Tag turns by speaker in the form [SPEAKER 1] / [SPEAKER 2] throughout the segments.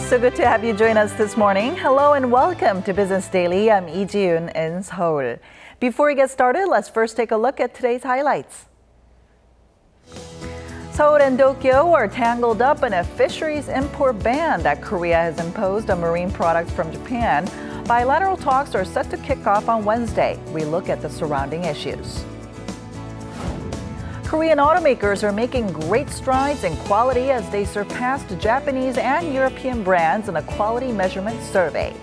[SPEAKER 1] So good to have you join us this morning. Hello and welcome to Business Daily. I'm Lee Ji-yoon in Seoul. Before we get started, let's first take a look at today's highlights. Seoul and Tokyo are tangled up in a fisheries import ban that Korea has imposed on marine products from Japan. Bilateral talks are set to kick off on Wednesday. We look at the surrounding issues. Korean automakers are making great strides in quality as they surpassed Japanese and European brands in a quality measurement survey.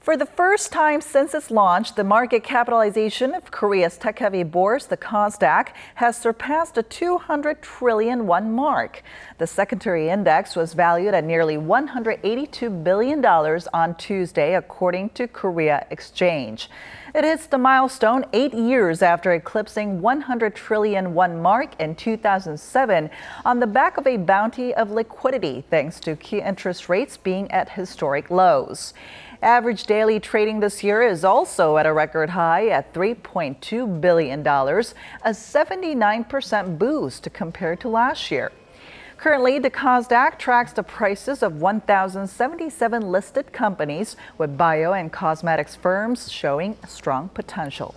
[SPEAKER 1] For the first time since its launch, the market capitalization of Korea's tech-heavy bourse, the Kosdaq, has surpassed the 200 trillion won mark. The secondary index was valued at nearly $182 billion on Tuesday, according to Korea Exchange. It hits the milestone 8 years after eclipsing 100 trillion won mark in 2007 on the back of a bounty of liquidity, thanks to key interest rates being at historic lows. Average daily trading this year is also at a record high at $3.2 billion, a 79% boost compared to last year. Currently, the Kosdaq tracks the prices of 1,077 listed companies, with bio and cosmetics firms showing strong potential.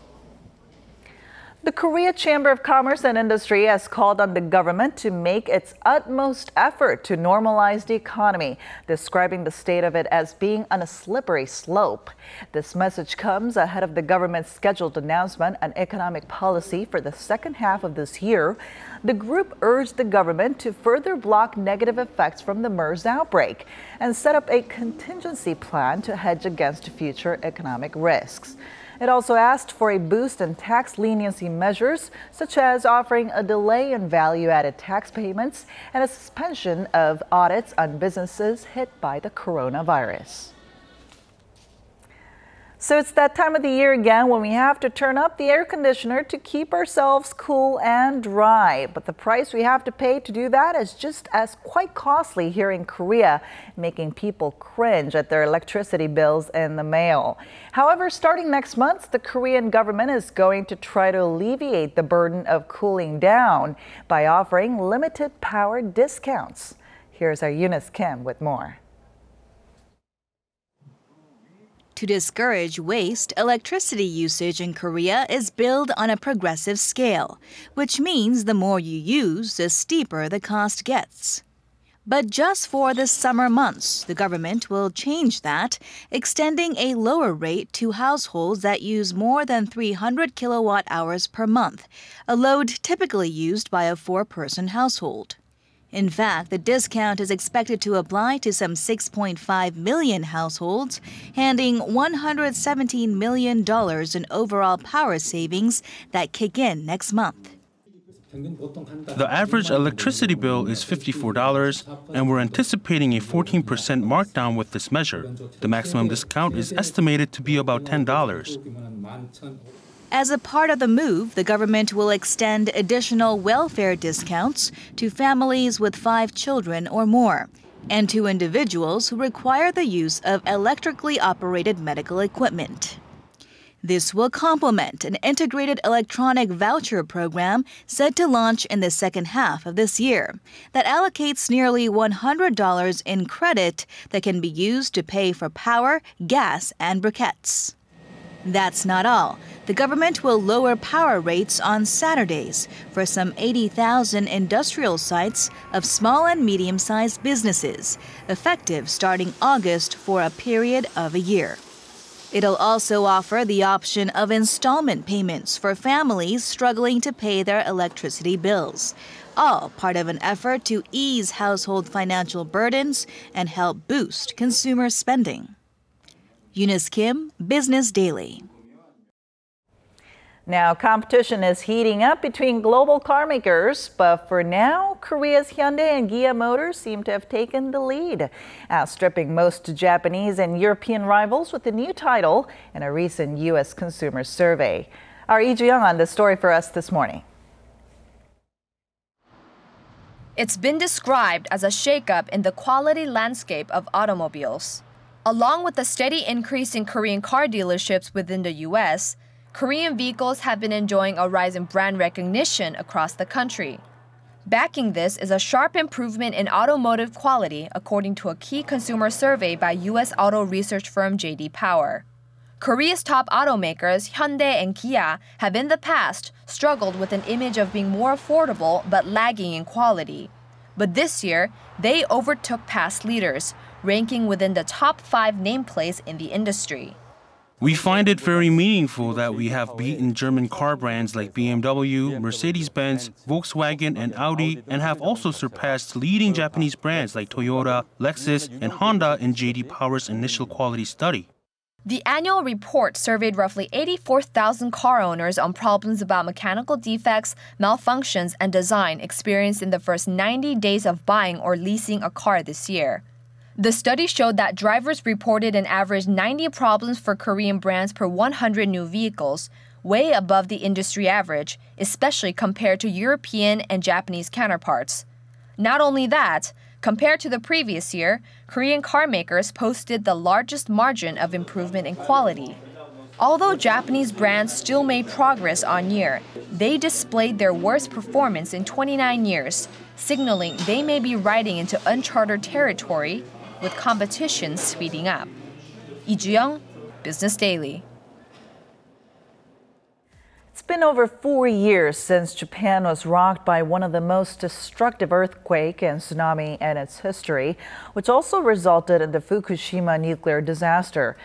[SPEAKER 1] The Korea Chamber of Commerce and Industry has called on the government to make its utmost effort to normalize the economy, describing the state of it as being on a slippery slope. This message comes ahead of the government's scheduled announcement on economic policy for the second half of this year. The group urged the government to further block negative effects from the MERS outbreak and set up a contingency plan to hedge against future economic risks. It also asked for a boost in tax leniency measures, such as offering a delay in value-added tax payments and a suspension of audits on businesses hit by the coronavirus. So it's that time of the year again when we have to turn up the air conditioner to keep ourselves cool and dry. But the price we have to pay to do that is just as quite costly here in Korea, making people cringe at their electricity bills in the mail. However, starting next month, the Korean government is going to try to alleviate the burden of cooling down by offering limited power discounts. Here's our Eunice Kim with more.
[SPEAKER 2] To discourage waste, electricity usage in Korea is billed on a progressive scale, which means the more you use, the steeper the cost gets. But just for the summer months, the government will change that, extending a lower rate to households that use more than 300 kilowatt hours per month, a load typically used by a four-person household. In fact, the discount is expected to apply to some 6.5 million households, handing $117 million in overall power savings that kick in next month.
[SPEAKER 3] The average electricity bill is $54, and we're anticipating a 14% markdown with this measure. The maximum discount is estimated to be about $10.
[SPEAKER 2] As a part of the move, the government will extend additional welfare discounts to families with 5 children or more, and to individuals who require the use of electrically operated medical equipment. This will complement an integrated electronic voucher program set to launch in the second half of this year that allocates nearly $100 in credit that can be used to pay for power, gas, and briquettes. That's not all. The government will lower power rates on Saturdays for some 80,000 industrial sites of small and medium-sized businesses, effective starting August for a period of a year. It'll also offer the option of installment payments for families struggling to pay their electricity bills, all part of an effort to ease household financial burdens and help boost consumer spending. Eunice Kim, Business Daily.
[SPEAKER 1] Now, competition is heating up between global car makers, but for now, Korea's Hyundai and Kia motors seem to have taken the lead, outstripping most Japanese and European rivals with a new title in a recent U.S. consumer survey. Our Lee Ju-young on this story for us this morning.
[SPEAKER 4] It's been described as a shakeup in the quality landscape of automobiles. Along with the steady increase in Korean car dealerships within the U.S., Korean vehicles have been enjoying a rise in brand recognition across the country. Backing this is a sharp improvement in automotive quality, according to a key consumer survey by U.S. auto research firm J.D. Power. Korea's top automakers, Hyundai and Kia, have in the past struggled with an image of being more affordable but lagging in quality. But this year, they overtook past leaders, ranking within the top 5 nameplates in the industry.
[SPEAKER 3] We find it very meaningful that we have beaten German car brands like BMW, Mercedes-Benz, Volkswagen, and Audi, and have also surpassed leading Japanese brands like Toyota, Lexus, and Honda in J.D. Power's initial quality study.
[SPEAKER 4] The annual report surveyed roughly 84,000 car owners on problems about mechanical defects, malfunctions, and design experienced in the first 90 days of buying or leasing a car this year. The study showed that drivers reported an average 90 problems for Korean brands per 100 new vehicles, way above the industry average, especially compared to European and Japanese counterparts. Not only that, compared to the previous year, Korean car makers posted the largest margin of improvement in quality. Although Japanese brands still made progress on year, they displayed their worst performance in 29 years, signaling they may be riding into uncharted territory with competition speeding up. Lee Ju-young, Business Daily.
[SPEAKER 1] It's been over 4 years since Japan was rocked by one of the most destructive earthquake and tsunami in its history, which also resulted in the Fukushima nuclear disaster.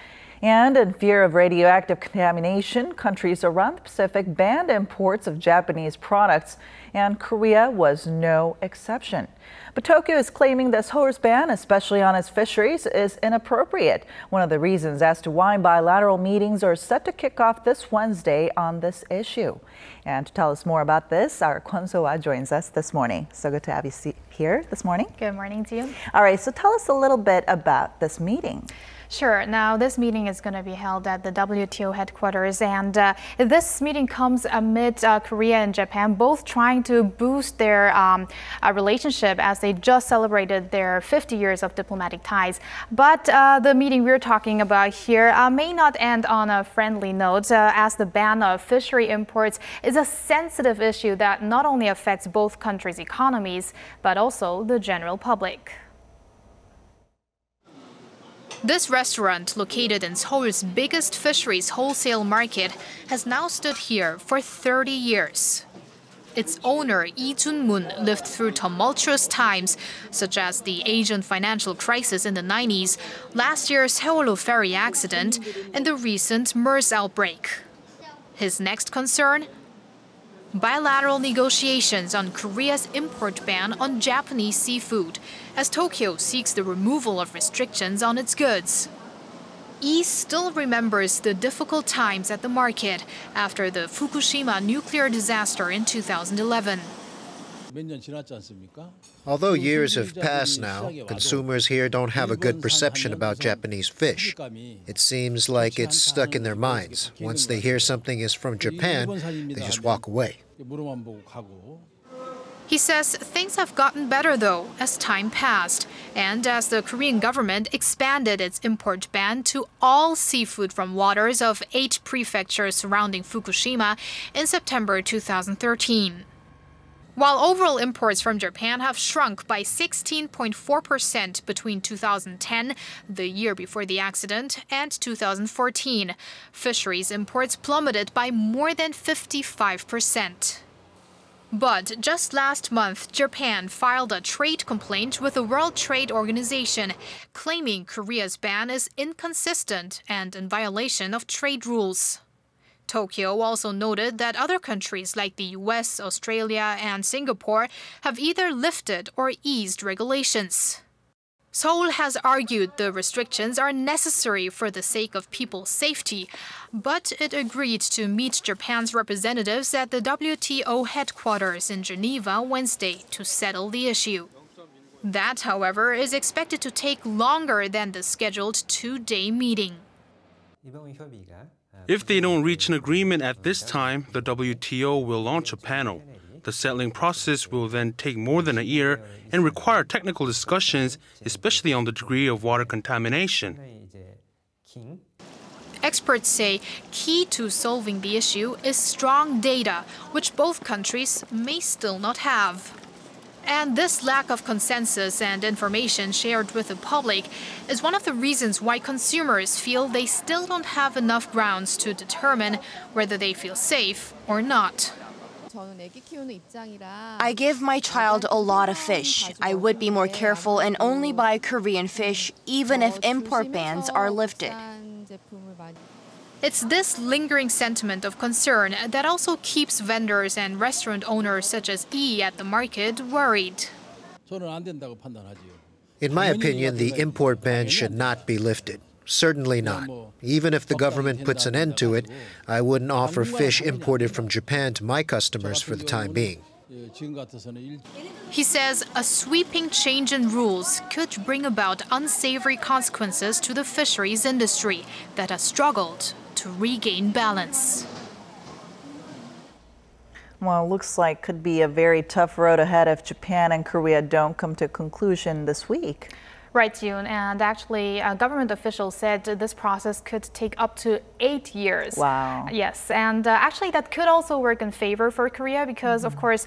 [SPEAKER 1] And in fear of radioactive contamination, countries around the Pacific banned imports of Japanese products, and Korea was no exception. But Tokyo is claiming this horse ban, especially on its fisheries, is inappropriate. One of the reasons as to why bilateral meetings are set to kick off this Wednesday on this issue. And to tell us more about this, our Kwon So-ah joins us this morning. So good to have you here this morning.
[SPEAKER 5] Good morning to you.
[SPEAKER 1] All right, so tell us a little bit about this meeting.
[SPEAKER 5] Sure. Now, this meeting is going to be held at the WTO headquarters, and this meeting comes amid Korea and Japan both trying to boost their relationship as they just celebrated their 50 years of diplomatic ties. But the meeting we're talking about here may not end on a friendly note, as the ban of fishery imports is a sensitive issue that not only affects both countries' economies, but also the general public. This restaurant, located in Seoul's biggest fisheries wholesale market, has now stood here for 30 years. Its owner, Lee Jun-moon, lived through tumultuous times, such as the Asian financial crisis in the 90s, last year's Seoul ferry accident, and the recent MERS outbreak. His next concern? Bilateral negotiations on Korea's import ban on Japanese seafood, as Tokyo seeks the removal of restrictions on its goods. Lee still remembers the difficult times at the market after the Fukushima nuclear disaster in 2011.
[SPEAKER 6] Although years have passed now, consumers here don't have a good perception about Japanese fish. It seems like it's stuck in their minds. Once they hear something is from Japan, they just walk away.
[SPEAKER 5] He says things have gotten better, though, as time passed, and as the Korean government expanded its import ban to all seafood from waters of 8 prefectures surrounding Fukushima in September 2013. While overall imports from Japan have shrunk by 16.4% between 2010, the year before the accident, and 2014, fisheries imports plummeted by more than 55%. But just last month, Japan filed a trade complaint with the World Trade Organization, claiming Korea's ban is inconsistent and in violation of trade rules. Tokyo also noted that other countries like the US, Australia, and Singapore have either lifted or eased regulations. Seoul has argued the restrictions are necessary for the sake of people's safety, but it agreed to meet Japan's representatives at the WTO headquarters in Geneva Wednesday to settle the issue. That, however, is expected to take longer than the scheduled 2-day meeting.
[SPEAKER 3] If they don't reach an agreement at this time, the WTO will launch a panel. The settling process will then take more than a year and require technical discussions, especially on the degree of water contamination.
[SPEAKER 5] Experts say key to solving the issue is strong data, which both countries may still not have. And this lack of consensus and information shared with the public is one of the reasons why consumers feel they still don't have enough grounds to determine whether they feel safe or not.
[SPEAKER 7] I give my child a lot of fish. I would be more careful and only buy Korean fish, even if import bans are lifted.
[SPEAKER 5] It's this lingering sentiment of concern that also keeps vendors and restaurant owners such as E at the market worried.
[SPEAKER 6] In my opinion, the import ban should not be lifted. Certainly not. Even if the government puts an end to it, I wouldn't offer fish imported from Japan to my customers for the time being.
[SPEAKER 5] He says a sweeping change in rules could bring about unsavory consequences to the fisheries industry that has struggled to regain balance.
[SPEAKER 1] Well, it looks like could be a very tough road ahead if Japan and Korea don't come to a conclusion this week.
[SPEAKER 8] Right, Yoon. And actually, government officials said this process could take up to 8 years.
[SPEAKER 1] Wow.
[SPEAKER 8] Yes, and actually that could also work in favor for Korea because, of course,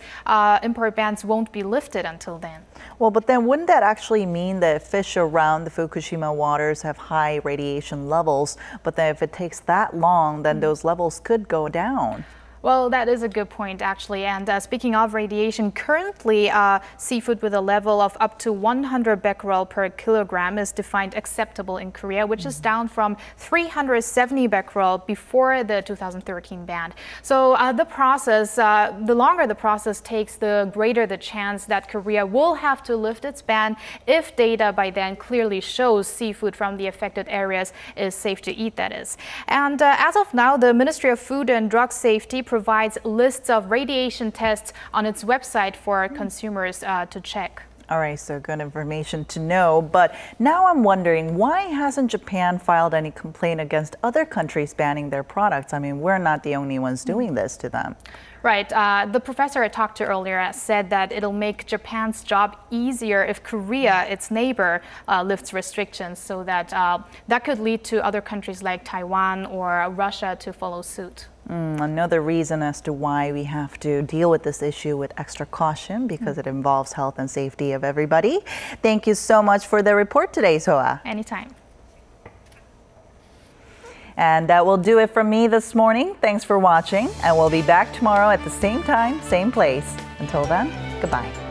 [SPEAKER 8] import bans won't be lifted until then.
[SPEAKER 1] Well, but then wouldn't that actually mean that fish around the Fukushima waters have high radiation levels, but then if it takes that long, then those levels could go down?
[SPEAKER 8] Well, that is a good point, actually. And speaking of radiation, currently seafood with a level of up to 100 becquerel per kilogram is defined acceptable in Korea, which is down from 370 becquerel before the 2013 ban. So the longer the process takes, the greater the chance that Korea will have to lift its ban if data by then clearly shows seafood from the affected areas is safe to eat, that is. And as of now, the Ministry of Food and Drug Safety provides lists of radiation tests on its website for consumers to check.
[SPEAKER 1] All right, so good information to know. But now I'm wondering, why hasn't Japan filed any complaint against other countries banning their products? I mean, we're not the only ones doing this to them.
[SPEAKER 8] Right. The professor I talked to earlier said that it'll make Japan's job easier if Korea, its neighbor, lifts restrictions, so that that could lead to other countries like Taiwan or Russia to follow suit.
[SPEAKER 1] Another reason as to why we have to deal with this issue with extra caution, because it involves health and safety of everybody. Thank you so much for the report today, Soa.
[SPEAKER 8] Anytime.
[SPEAKER 1] And that will do it from me this morning. Thanks for watching, and we'll be back tomorrow at the same time, same place. Until then, goodbye.